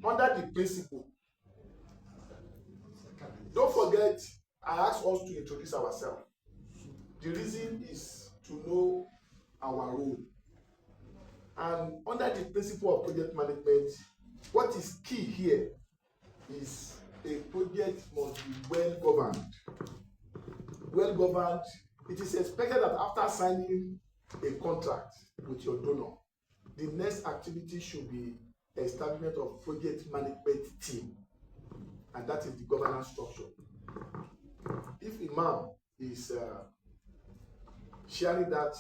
under the principle. Don't forget, I asked us to introduce ourselves. The reason is to know our role. And under the principle of project management, what is key here is a project must be well governed. Well governed, it is expected that after signing a contract with your donor, the next activity should be establishment of project management team, and that is the governance structure. If Imam is sharing that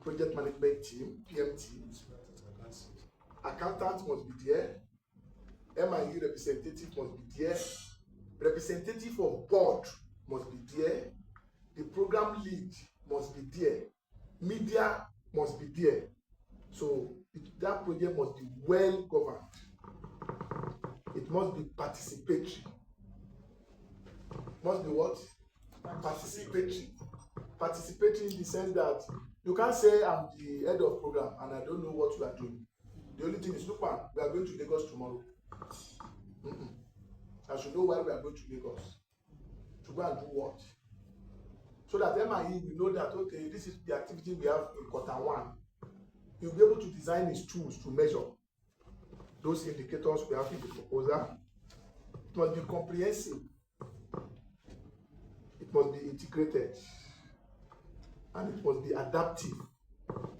project management team, PMT, accountant must be there, MIE representative must be there, representative of board must be there, the program lead must be there, media must be there. So that project must be well governed. It must be participatory. Must be what? Participatory. Participatory in the sense that you can't say I'm the head of program and I don't know what you are doing. The only thing is, look, man, we are going to Lagos tomorrow. I should know why we are going to Lagos. To go and do what? So that MIE will know that, okay, this is the activity we have in quarter one. You'll be able to design his tools to measure those indicators we have in the proposal. It must be comprehensive. It must be integrated. And it must be adaptive.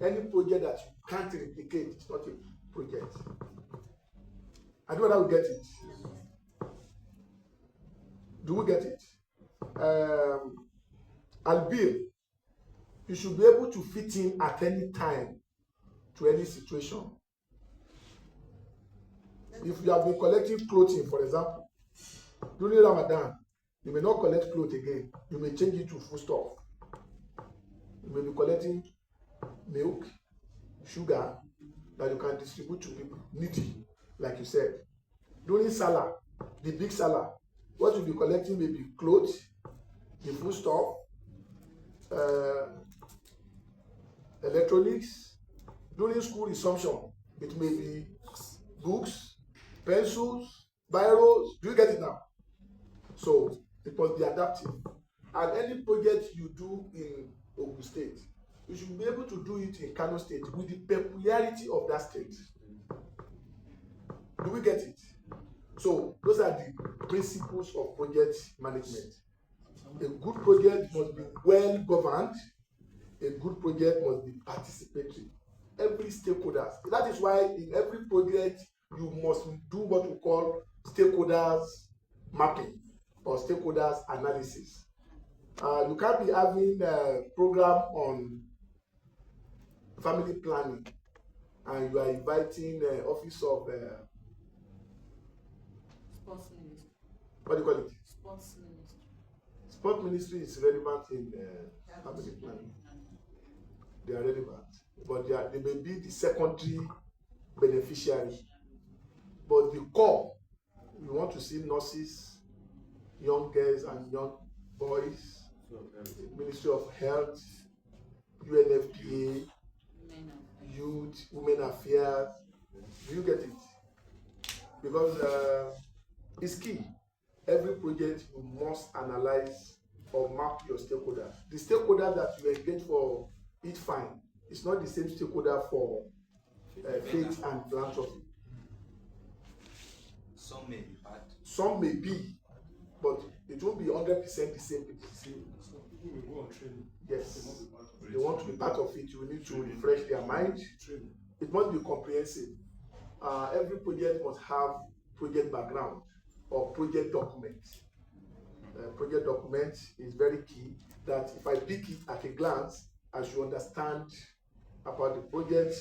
Any project that you can't replicate is not a project. I don't know whether we get it. Do we get it? Albeit, you should be able to fit in at any time to any situation. If you have been collecting clothing, for example, during Ramadan, you may not collect clothes again. You may change it to food stuff. You may be collecting milk, sugar that you can distribute to people needy, like you said. During Salah, the big Salah, what you'll be collecting may be clothes, the food stuff, electronics. During school resumption, it may be books, pencils, biros. Do you get it now? So it must be adaptive. And any project you do in Ogun State, you should be able to do it in Kano State with the peculiarity of that state. Do we get it? So those are the principles of project management. A good project must be well governed. A good project must be participatory. Every stakeholder. That is why in every project you must do what we call stakeholders mapping or stakeholders analysis. You can't be having a program on family planning and you are inviting office of Sports Ministry. What do you call it? Sports Ministry. Sport ministry is relevant in family planning. They are relevant, but they may be the secondary beneficiary. But the core, we want to see nurses, young girls and young boys, Ministry of Health, UNFPA, Youth, Women Affairs. Do you get it? Because it's key. Every project you must analyze or map your stakeholders. The stakeholder that you engage for Eat Fine is not the same stakeholder for faith and philanthropy. Some may be bad. Some may be, but it won't be 100% the same people. Some people will go on training. Yes. They want to be part of it. You need to refresh their mind. It must be comprehensive. Every project must have project background or project document. Project document is very key, that if I pick it at a glance, I should understand about the project.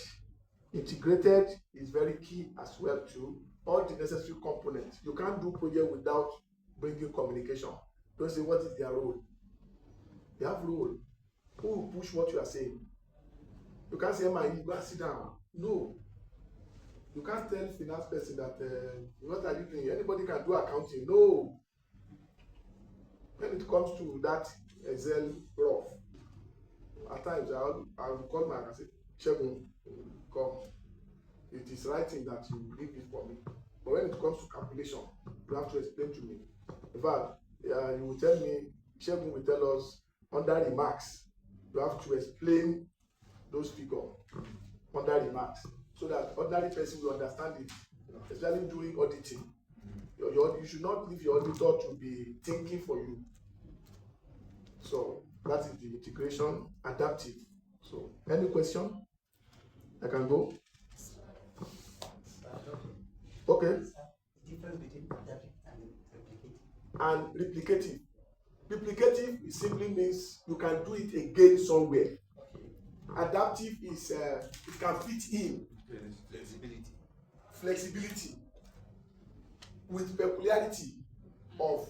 Integrated is very key as well too. All the necessary components. You can't do project without bringing communication. Don't say what is their role. They have role. Who will push what you are saying? You can't say, MIE, go and sit down. No. You can't tell finance person that what are you doing? Anybody can do accounting. No. When it comes to that Excel rough, at times I will call my and say, Shegun, come. It is writing that you leave it for me. But when it comes to calculation, you have to explain to me. In fact, you will tell me, Shegun will tell us under remarks, you have to explain those figures under remarks so that ordinary person will understand it, especially during auditing. You should not leave your auditor to be thinking for you. So that is the integration, adaptive. So any question? I can go. Okay. Difference between adaptive and replicative. And replicative. Replicative simply means you can do it again somewhere. Adaptive is it can fit in. Flexibility with peculiarity of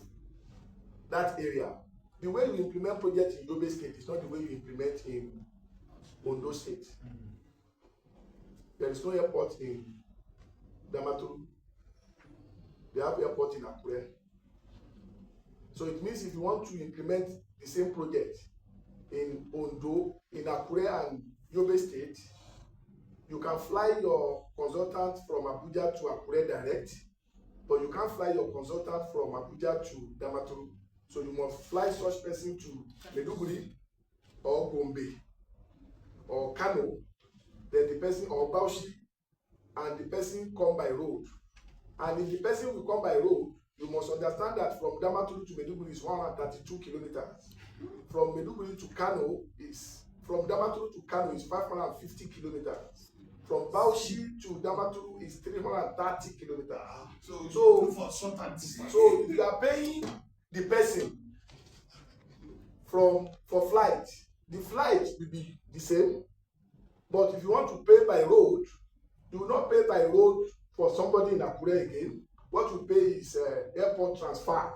that area. The way you implement projects in Yobe State is not the way you implement in Ondo State. There is no airport in Damaturu. They have airport in Akure. So it means if you want to implement the same project in Ondo, in Akure and Yobe State, you can fly your consultant from Abuja to Akure direct, but you can't fly your consultant from Abuja to Damaturu. So you must fly such person to Maiduguri or Gombe or Kano, then the person or Bauchi, and the person come by road. And if the person will come by road, you must understand that from Damaturu to Maiduguri is 132 kilometers. From Maiduguri to Kano is, from Damaturu to Kano is 550 kilometers. From Bauchi to Damaturu is 330 kilometers. So if you are paying the person for flight, the flight will be the same. But if you want to pay by road, you will not pay by road for somebody in Akure again. What you pay is airport transfer.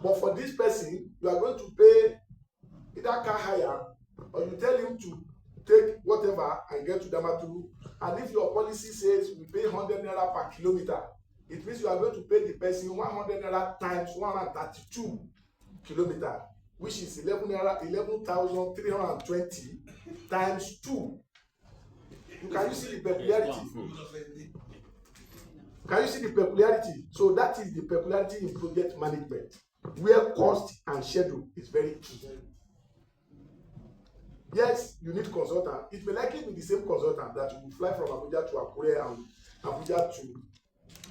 But for this person, you are going to pay either car hire, or you tell him to take whatever and get to Damaturu. And if your policy says we pay 100 naira per kilometer, it means you are going to pay the person 100 naira times 132 kilometers, which is 11,320 times 2. Can you see the peculiarity? Can you see the peculiarity? So that is the peculiarity in project management, where cost and schedule is very key. Yes, you need consultant. It may likely be the same consultant that will fly from Abuja to Akure and Abuja to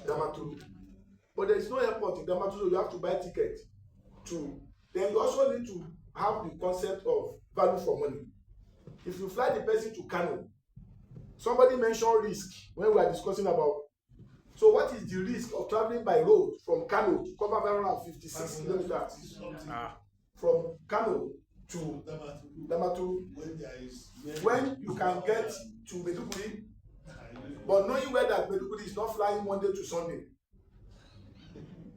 Damaturu. But there is no airport in Damaturu, so you have to buy ticket to. Then you also need to have the concept of value for money. If you fly the person to Kano, somebody mentioned risk when we are discussing about. So what is the risk of traveling by road from Kano to cover 556 kilometers? From Kano to Damaturu, when you can get to Maiduguri, but knowing where that Maiduguri is not flying Monday to Sunday.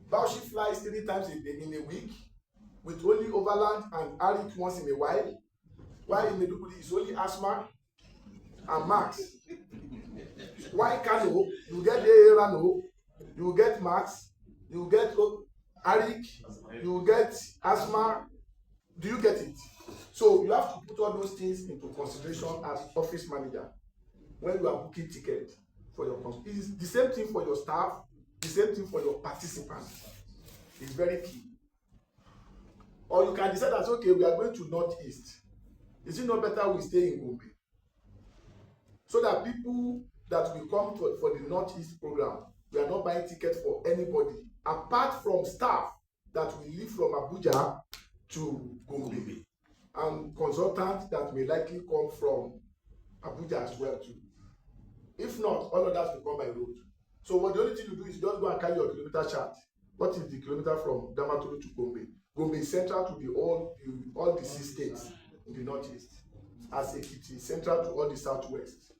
Bauchi flies 3 times in a week, with only overland and Arik once in a while in Maiduguri is only Asma and Max. Why Kano, you get Rano, you get Max, you get Arik, you get Asma. Do you get it? So you have to put all those things into consideration as office manager when you are booking ticket for your company. It is the same thing for your staff, the same thing for your participants. It's very key. Or you can decide that, okay, we are going to Northeast. Is it not better we stay in Gombe? So that people that will come for the Northeast program, we are not buying tickets for anybody, apart from staff that will leave from Abuja to Gombe, and consultants that may likely come from Abuja as well too. If not, all of that will come by road. So what the only thing you do is just go and carry your kilometer chart. What is the kilometer from Damaturu to Gombe? Gombe is central to all the 6 states in the Northeast, as Ekiti is central to all the Southwest.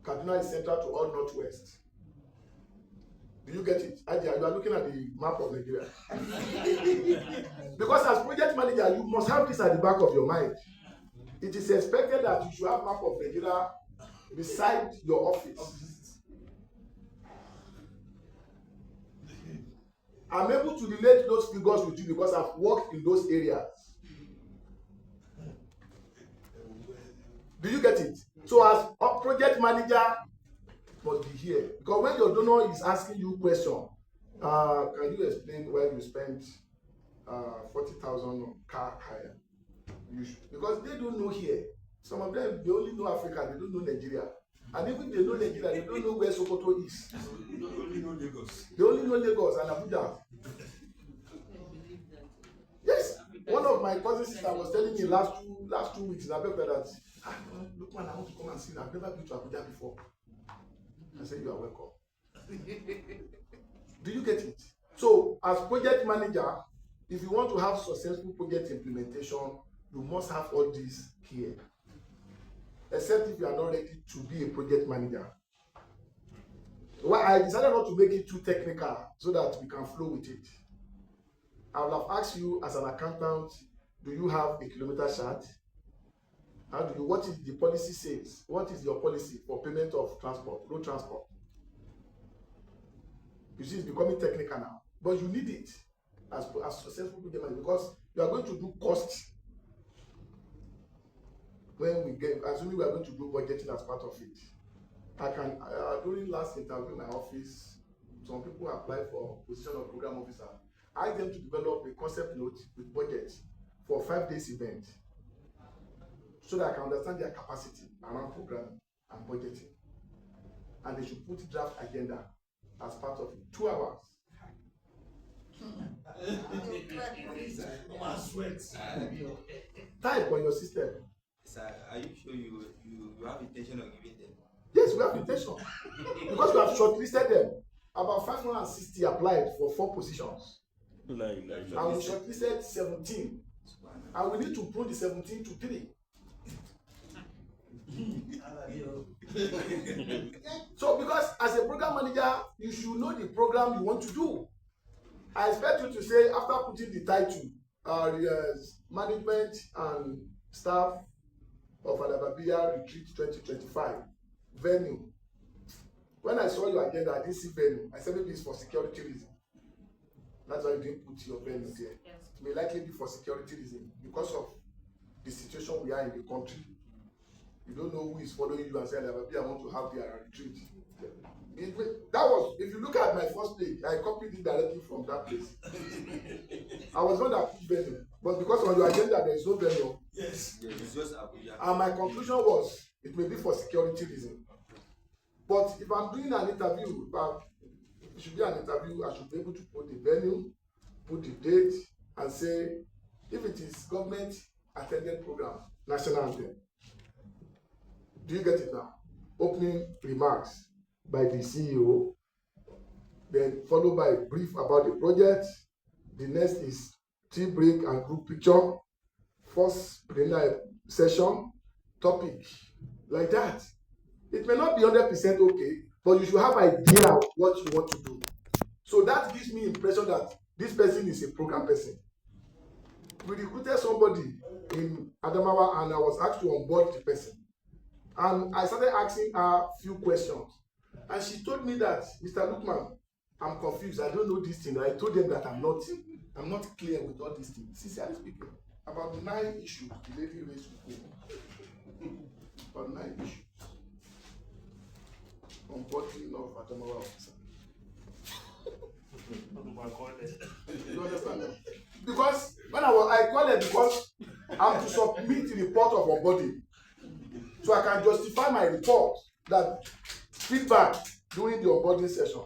Kaduna is central to all Northwest. Do you get it? Adia, you are looking at the map of Nigeria. Because as project manager, you must have this at the back of your mind. It is expected that you should have map of Nigeria beside your office. I'm able to relate those figures with you because I've worked in those areas. Do you get it? So as a project manager, must be here. Because when your donor is asking you question, can you explain why you spent 40,000 on car hire? Because they don't know here. Some of them, they only know Africa, they don't know Nigeria. And even they know Nigeria, they don't know where Sokoto is. They only know Lagos. They only know Lagos and Abuja. Yes, one of my cousin sisters was telling me last two weeks in Abuja that, look man, I want to come and see you. I've never been to Abuja before. I said, you are welcome. Do you get it? So, as project manager, if you want to have successful project implementation, you must have all these here. Except if you are not ready to be a project manager. Well, I decided not to make it too technical so that we can flow with it. I would have asked you as an accountant, do you have a kilometer chart? What is the policy says? What is your policy for payment of transport, road transport? You see, it's becoming technical now, but you need it as successful project manager because you are going to do cost. When we get, assuming we are going to do budgeting as part of it, I can, during last interview in my office, some people apply for position of program officer. I asked them to develop a concept note with budget for 5 days event so that I can understand their capacity around programming and budgeting. And they should put draft agenda as part of it. 2 hours. Type on your system. Sir, are you sure you have intention of giving them? Yes, we have intention. Because we have shortlisted them. About 560 applied for 4 positions. And we shortlisted 17. And we need to prune the 17 to 3. So, because as a program manager, you should know the program you want to do. I expect you to say, after putting the title, Management and Staff of AL-HABIBIYYAH Retreat 2025, venue. When I saw your agenda, I didn't see venue. I said maybe it's for security reason. That's why you didn't put your venue there. Yes. It may likely be for security reason because of the situation we are in the country. You don't know who is following you and saying AL-HABIBIYYAH want to have their retreat. That was, if you look at my first page, I copied it directly from that place. I was not that venue, but because on your agenda there is no venue. Yes, it's just Abuja. And my conclusion was it may be for security reason. But if I'm doing an interview, it should be an interview, I should be able to put the venue, put the date, and say if it is government attended program, national anthem. Do you get it now? Opening remarks by the CEO, then followed by a brief about the project. The next is tea break and group picture. First preliminary session, topic, like that. It may not be 100% okay, but you should have an idea of what you want to do. So that gives me impression that this person is a program person. We recruited somebody in Adamawa and I was asked to onboard the person. And I started asking her a few questions. And she told me that, Mr. Lukman, I'm confused. I don't know this thing. I told them that I'm not clear with all these things. Sincerely speaking, about the 9 issues the lady raised before. About 9 issues. Onboarding of Adamawa officer. You understand that? Because when I call it because I'm to submit the report of onboarding. So I can justify my report that feedback during the onboarding session.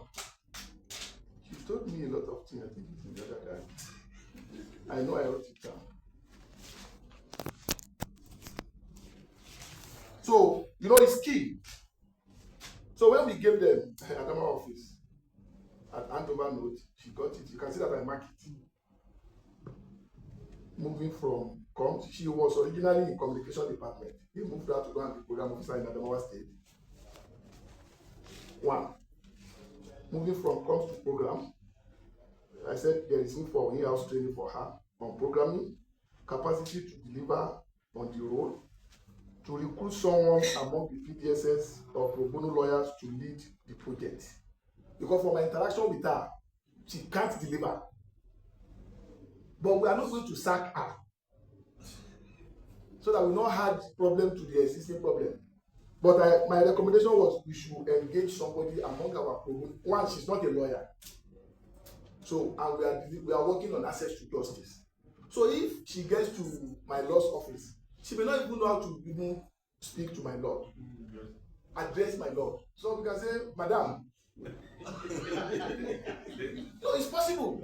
She told me a lot of things. I think it's in the other guy. I know I wrote it down. So, you know, it's key. So when we gave them Adamawa office at handover note, she got it. You can see that I marked it. Moving from comms, she was originally in communication department. They moved her to go and be program officer in Adamawa State. 1. Moving from comms to program, I said there is need for in-house training for her on programming, capacity to deliver on the role, to recruit someone among the PDSS or pro bono lawyers to lead the project. Because from my interaction with her, she can't deliver. But we are not going to sack her so that we not add problem to the existing problem. But my recommendation was we should engage somebody among our program. One, she's not a lawyer. So, and we are working on access to justice. So if she gets to my law's office, she may not even know how to even speak to my lord, address my lord. So we can say, Madam. No, it's possible.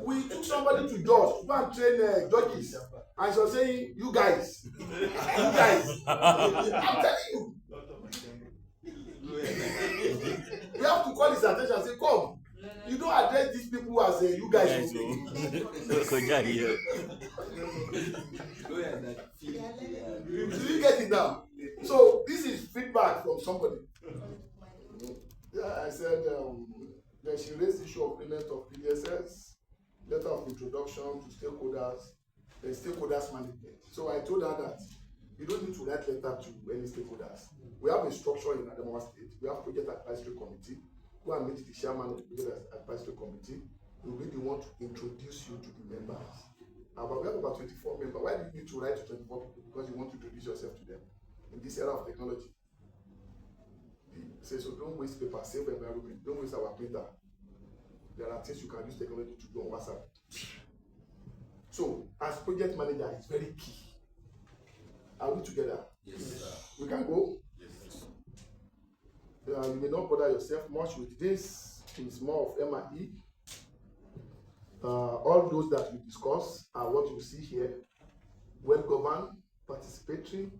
We took somebody to judge, to go and train judges, and she was saying, you guys, I'm telling you. We have to call his attention and say, come, you don't address these people as you guys. Do you get it now? So this is feedback from somebody. Yeah, I said that she raised the issue of payment of PDSS, letter of introduction to stakeholders, and stakeholders management. So I told her that you don't need to write letter to any stakeholders. We have a structure in Adamawa State. We have project advisory committee. Go and meet the chairman of the project advisory committee. He will be the one to introduce you to the members. We have about 24 members. Why do you need to write to 24 people? Because you want to introduce yourself to them in this era of technology. Say, so don't waste paper, save environment, don't waste our printer. There are things you can use technology to do on WhatsApp. So, as project manager, it's very key. Are we together? Yes, sir. We can go? Yes. You may not bother yourself much with this. It's more of M&E. All those that we discuss are what you see here. Well governed, participatory,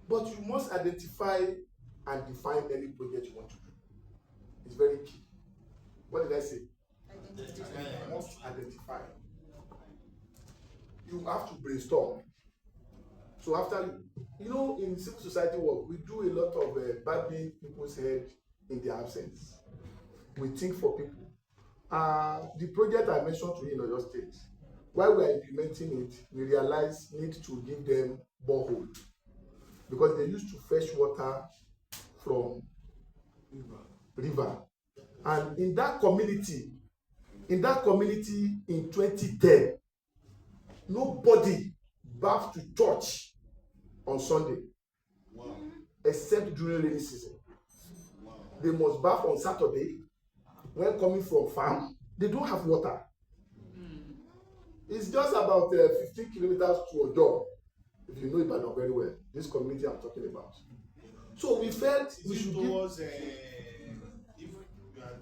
but you must identify and define any project you want to do. It's very key. What did I say? You must identify. You have to brainstorm. So after, in civil society work, we do a lot of babbling people's head in their absence. We think for people. The project I mentioned to you in your state, while we are implementing it, we realize need to give them borehole because they used to fetch water from river. And in that community in 2010, nobody bathed to church on Sunday. Wow. Except during rainy season. Wow. They must bath on Saturday. When coming from farm, they don't have water. It's just about 15 kilometers to Ojo. If you know Ibadan very well, this community I'm talking about. So we felt we should give. If you are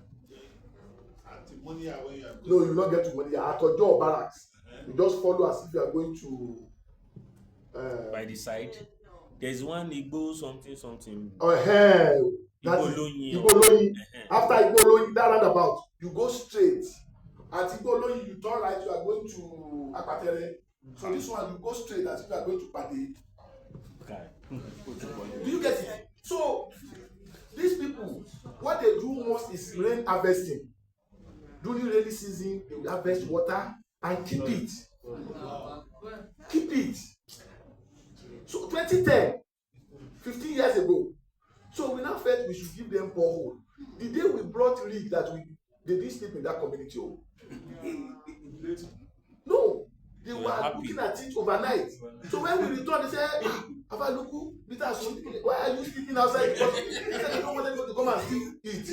at money when you are going. No, you will not get to money at Ojo barracks. You just follow as if you are going to. By the side, there's one Igbo something. Igbo Loyin. After Igbo Loyin, that roundabout, you go straight. At Igbo Loyin, you turn right, you are going to Apatere. So this one, you go straight as if you are going to Padi. Okay. Do you get it? So these people, what they do most is rain harvesting. During rainy season, they will harvest water and keep it. Keep it. So 2010, 15 years ago. So we now felt we should give them borehole. The day we brought rig that they didn't sleep in that community. No, they were looking at it overnight. So when we returned, they said, Avaluku, why are you sleeping outside? Because they said they don't want them to come and still eat.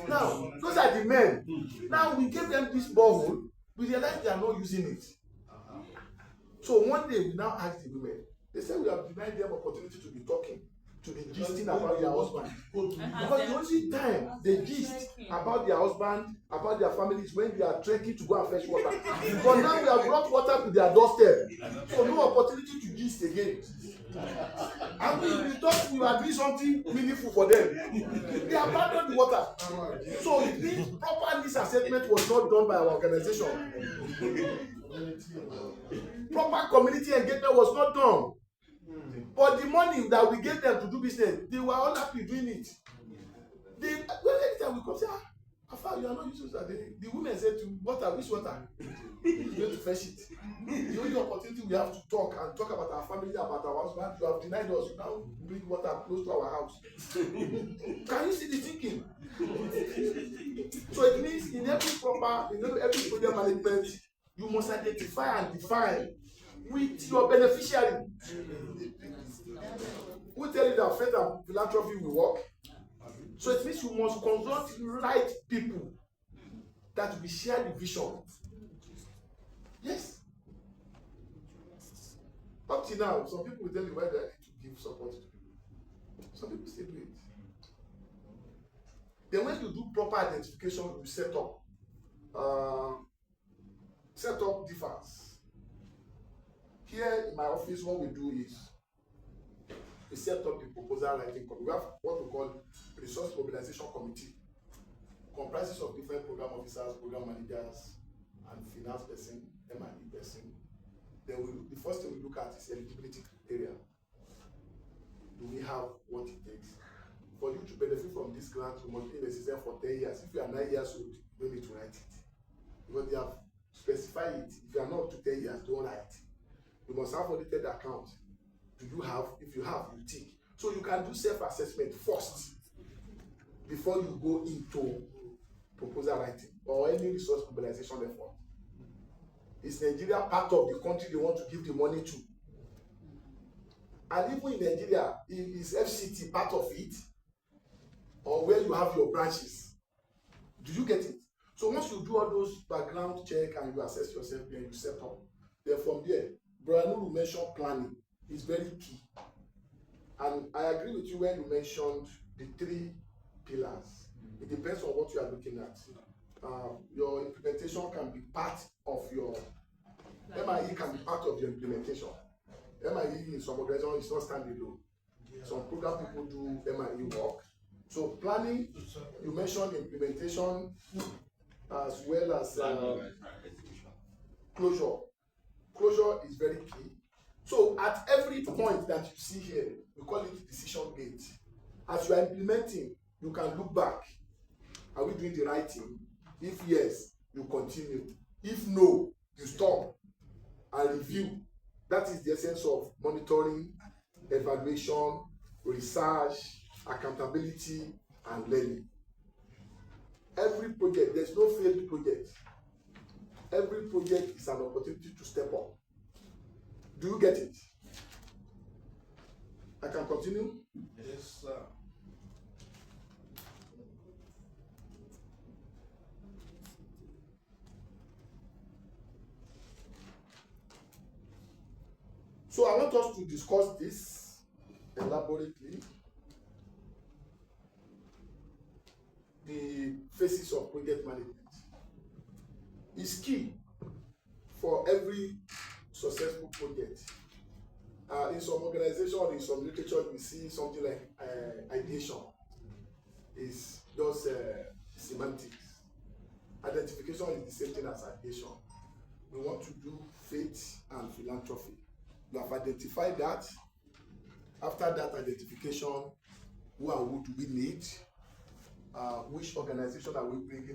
Now, those are the men. Now we gave them this borehole. We realized they are not using it. So one day we now asked the women. They said we have denied them opportunity to be talking, to be gisting about their husband. Because the only time they gist about their husband, about their families, when they are trekking to go and fetch water. But now we have brought water to their doorstep. So no opportunity to gist again. And we thought we were doing something meaningful for them. They abandoned the water. So it means proper needs assessment was not done by our organization. Proper community engagement was not done. But the money that we gave them to do business, they were all happy doing it. Anytime we come say, Afa, you are not using that. The women said to water, which water? He's going to fetch it. The only opportunity we have to talk about our family, about our husband, you have denied us. You now bring water close to our house. Can you see the thinking? So it means in every project management, you must identify and define with your beneficiary. Who tell you that faith and philanthropy will work? So it means you must consult right people that will share the vision. Yes. Up till now, some people will tell you why they need to give support to people. Some people still do it. Then when you do proper identification, you set up defense. Here in my office, what we do is we set up the proposal writing committee. We have what we call resource mobilization committee, comprises of different program officers, program managers, and finance person, M&E person. Then the first thing we look at is eligibility criteria. Do we have what it takes? For you to benefit from this grant, you must be in the system for 10 years. If you are 9 years old, you don't need to write it. Because they have specified it. If you are not up to 10 years, don't write. You must have audited account. Do you have? If you have, you tick. So you can do self-assessment first before you go into proposal writing or any resource mobilization effort. Is Nigeria part of the country they want to give the money to? And even in Nigeria, is FCT part of it? Or where you have your branches? Do you get it? So once you do all those background check and you assess yourself and you set up, then from there, Brother mentioned planning is very key. And I agree with you when you mentioned the 3 pillars. It depends on what you are looking at. Your implementation can be part of your MIE can be part of your implementation. MIE in some organizations is not standalone. Some program people do MIE work. So planning, you mentioned implementation as well as closure. Closure is very key. So at every point that you see here, we call it decision gate. As you are implementing, you can look back. Are we doing the right thing? If yes, you continue. If no, you stop and review. That is the essence of monitoring, evaluation, research, accountability, and learning. Every project, there's no failed project. Every project is an opportunity to step up. Do you get it? I can continue? Yes, sir. So I want us to discuss this elaborately. The phases of project management is key for every successful project. In some organization, in some literature, we see something like ideation. Is just semantics. Identification is the same thing as ideation. We want to do faith and philanthropy. You have identified that. After that identification, who and who do we need? Which organization are we bringing